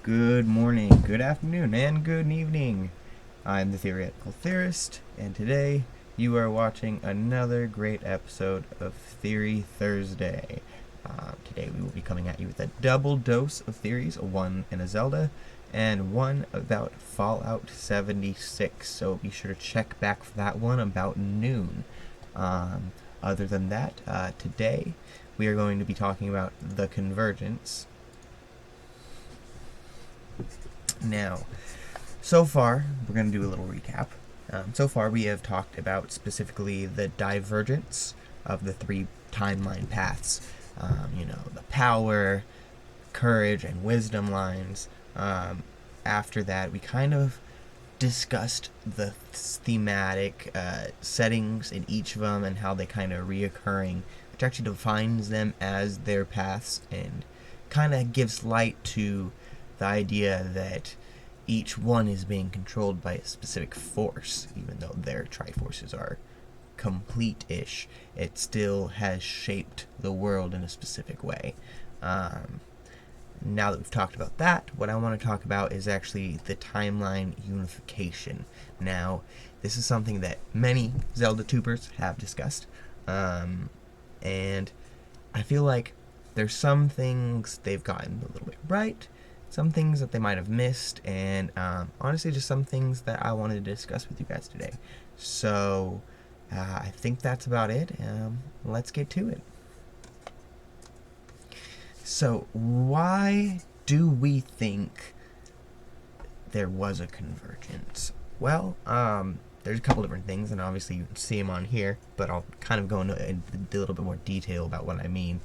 Good morning, good afternoon, and good evening. I'm the Theoretical Theorist, and today you are watching another great episode of Theory Thursday. Today we will be coming at you with a double dose of theories, one in a Zelda, and one about Fallout 76, so be sure to check back for that one about noon. Other than that, today we are going to be talking about the Convergence. Now, so far, we're going to do a little recap. So far, we have talked about specifically the divergence of the three timeline paths. The power, courage, and wisdom lines. After that, we kind of discussed the thematic settings in each of them and how they kind of reoccurring, which actually defines them as their paths and kind of gives light to the idea that each one is being controlled by a specific force. Even though their triforces are complete-ish, it still has shaped the world in a specific way. Now that we've talked about that, what I want to talk about is actually the timeline unification. Now, this is something that many Zelda tubers have discussed, and I feel like there's some things they've gotten a little bit right, some things that they might have missed, and honestly just some things that I wanted to discuss with you guys today. So I think that's about it. Let's get to it. So why do we think there was a convergence? Well, there's a couple different things, and obviously you can see them on here, but I'll kind of go into a little bit more detail about what I mean.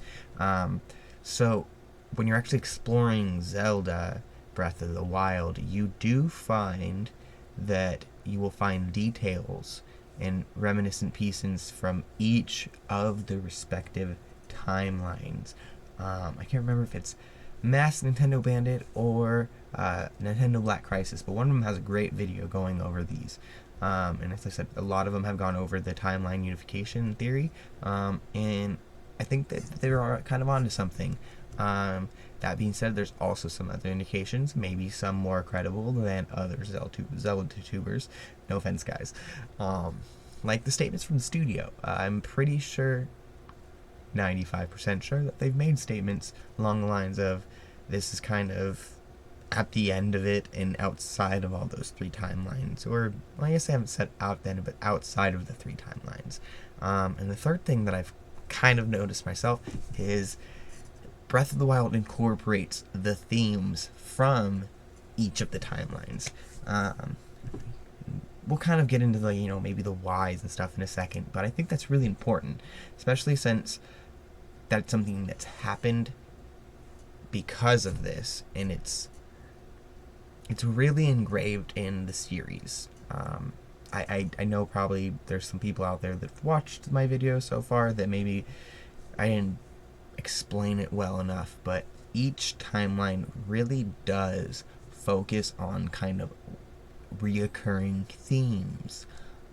So when you're actually exploring Zelda Breath of the Wild, you do find that you will find details and reminiscent pieces from each of the respective timelines. I can't remember if it's Mass Nintendo Bandit or Nintendo Black Crisis, but one of them has a great video going over these. And as I said, a lot of them have gone over the timeline unification theory, and I think that they're kind of onto something. That being said, there's also some other indications, maybe some more credible than other Zelda tubers. No offense, guys. Like the statements from the studio. I'm pretty sure, 95% sure, that they've made statements along the lines of this is kind of at the end of it and outside of all those three timelines. Or, well, I guess they haven't said out then, but outside of the three timelines. And the third thing that I've kind of noticed myself is Breath of the Wild incorporates the themes from each of the timelines. We'll kind of get into the, maybe the whys and stuff in a second, but I think that's really important, especially since that's something that's happened because of this, and it's really engraved in the series. I know probably there's some people out there that watched my video so far that maybe I didn't explain it well enough, but each timeline really does focus on kind of reoccurring themes,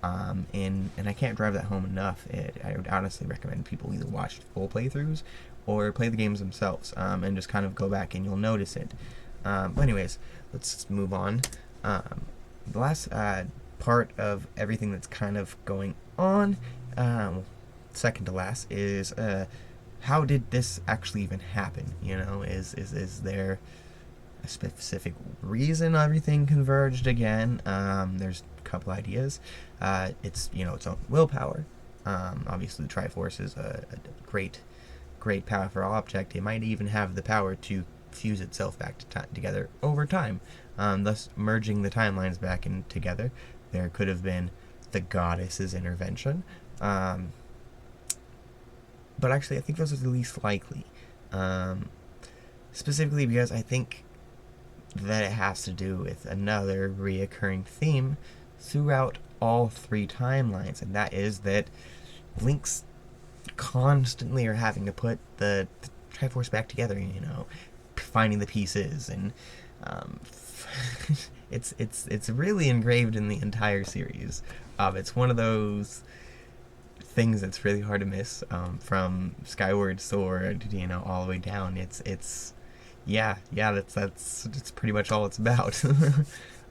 and I can't drive that home enough. I would honestly recommend people either watch full playthroughs or play the games themselves, and just kind of go back and you'll notice it. But anyways, let's move on. The last part of everything that's kind of going on, second to last, is how did this actually even happen? Is there a specific reason everything converged again? There's a couple ideas. It's its own willpower. Obviously, the Triforce is a great powerful object. It might even have the power to fuse itself back together over time, thus merging the timelines back in together. There could have been the goddess's intervention. But actually, I think those are the least likely. Specifically because I think that it has to do with another reoccurring theme throughout all three timelines, and that is that Link's constantly are having to put the Triforce back together, finding the pieces, and it's really engraved in the entire series. It's one of those things that's really hard to miss, from Skyward Sword, all the way down. It's Yeah, that's pretty much all it's about.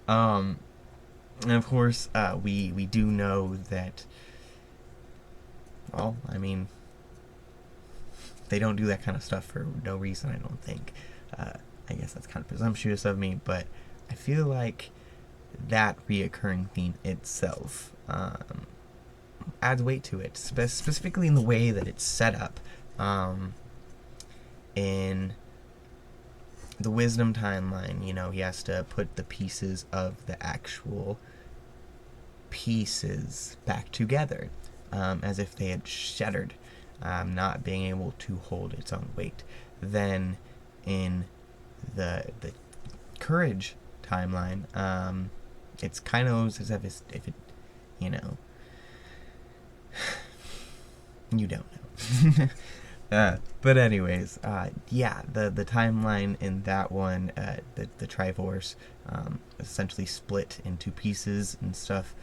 um, and of course, we do know that. Well, I mean, they don't do that kind of stuff for no reason. I don't think. Uh, I guess that's kind of presumptuous of me, but I feel like that reoccurring theme itself adds weight to it, specifically in the way that it's set up. In the wisdom timeline, he has to put the pieces of the actual pieces back together, as if they had shattered, not being able to hold its own weight. Then, in the courage timeline, it's kind of as if it, you know, you don't know. But anyways, yeah, the timeline in that one, the Triforce, essentially split into pieces and stuff,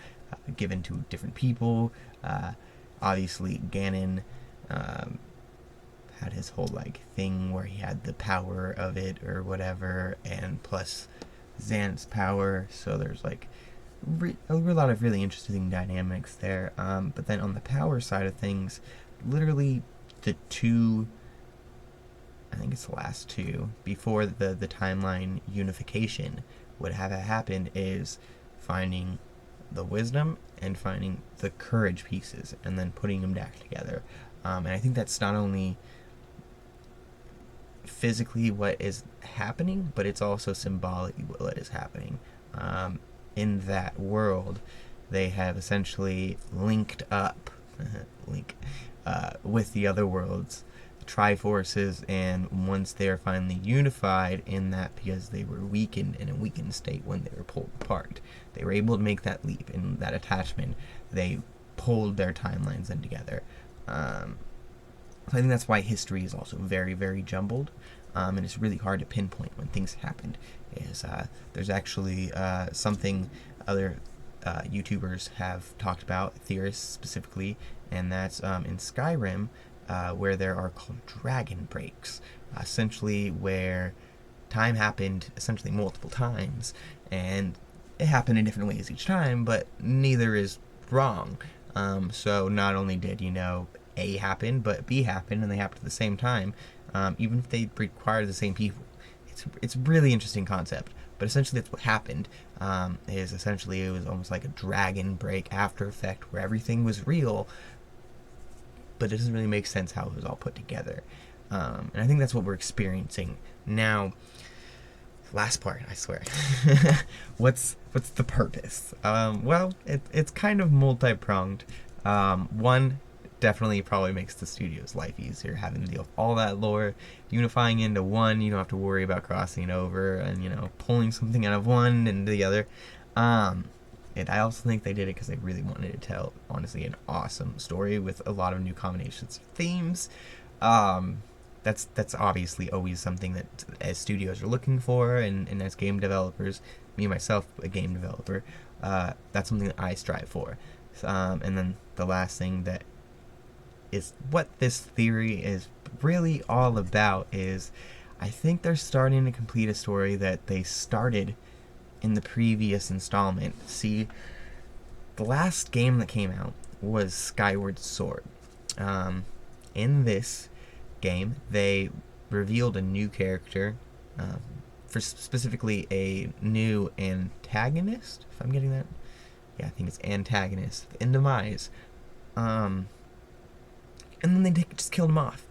given to different people. Obviously, Ganon had his whole thing where he had the power of it or whatever, and plus Xant's power. So there's a lot of really interesting dynamics there. But then on the power side of things, literally the two, I think it's the last two, before the timeline unification would have happened, is finding the wisdom and finding the courage pieces and then putting them back together. And I think that's not only physically what is happening, but it's also symbolically what is happening. In that world, they have essentially linked up with the other worlds, the Triforces, and once they're finally unified in that, because they were weakened in a weakened state when they were pulled apart, they were able to make that leap in that attachment. They pulled their timelines in together. I think that's why history is also very, very jumbled, and it's really hard to pinpoint when things happened. There's actually something other YouTubers have talked about, theorists specifically, and that's in Skyrim, where there are called dragon breaks, essentially where time happened essentially multiple times, and it happened in different ways each time, but neither is wrong. So not only did, A happen, but B happened, and they happened at the same time, even if they require the same people. It's a really interesting concept, but essentially that's what happened. Is essentially it was almost like a dragon break after effect where everything was real, but it doesn't really make sense how it was all put together. And I think that's what we're experiencing now. Last part, I swear. What's the purpose? Well, it's kind of multi-pronged. One, definitely probably makes the studio's life easier, having to deal with all that lore, unifying into one. You don't have to worry about crossing it over and pulling something out of one into the other. And I also think they did it because they really wanted to tell, honestly, an awesome story with a lot of new combinations of themes. That's obviously always something that as studios are looking for, and as game developers, me myself, a game developer, that's something that I strive for. And then the last thing that is what this theory is really all about is, I think they're starting to complete a story that they started in the previous installment. See, the last game that came out was Skyward Sword. In this game, they revealed a new character, for specifically a new antagonist, if I'm getting that. Yeah, I think it's antagonist, in Demise. And then they just killed him off.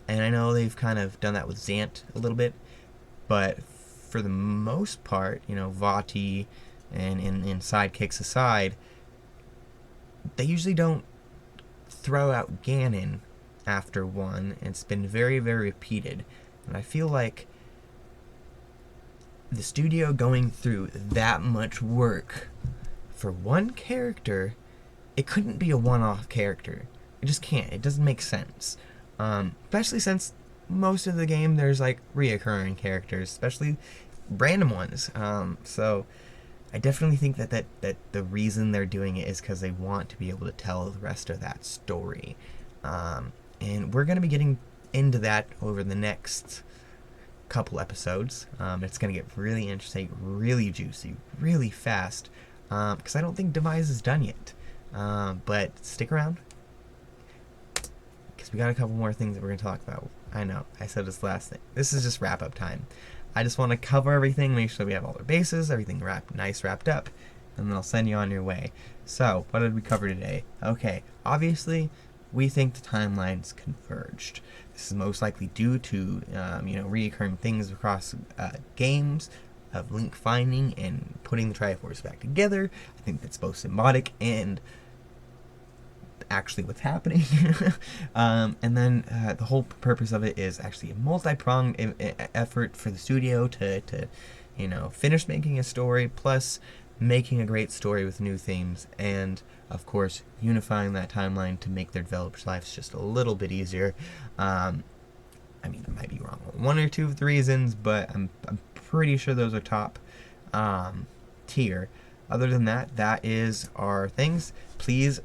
And I know they've kind of done that with Xant a little bit, but for the most part, Vati and sidekicks aside, they usually don't throw out Ganon after one. It's been very, very repeated. And I feel like the studio going through that much work for one character, it couldn't be a one-off character. It just can't. It doesn't make sense. Especially since most of the game there's reoccurring characters, especially random ones. So I definitely think that the reason they're doing it is because they want to be able to tell the rest of that story. And we're going to be getting into that over the next couple episodes. It's going to get really interesting, really juicy, really fast, because I don't think Demise is done yet. But stick around, because we got a couple more things that we're going to talk about. I know, I said this last thing. This is just wrap-up time. I just want to cover everything, make sure we have all our bases, everything wrapped up, and then I'll send you on your way. So, what did we cover today? Okay, obviously, we think the timelines converged. This is most likely due to, reoccurring things across games of Link finding and putting the Triforce back together. I think that's both symbolic and actually what's happening. And then the whole purpose of it is actually a multi-pronged effort for the studio to finish making a story, plus making a great story with new themes, and of course unifying that timeline to make their developers' lives just a little bit easier. I mean, I might be wrong on one or two of the reasons, but I'm pretty sure those are top tier. Other than that, that is our things. Please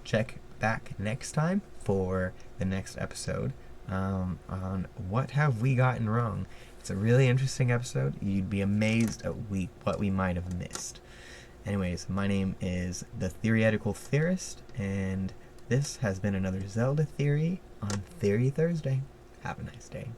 check back next time for the next episode on what have we gotten wrong. It's a really interesting episode. You'd be amazed at what we might have missed. Anyways, my name is the Theoretical Theorist, and this has been another Zelda Theory on Theory Thursday. Have a nice day.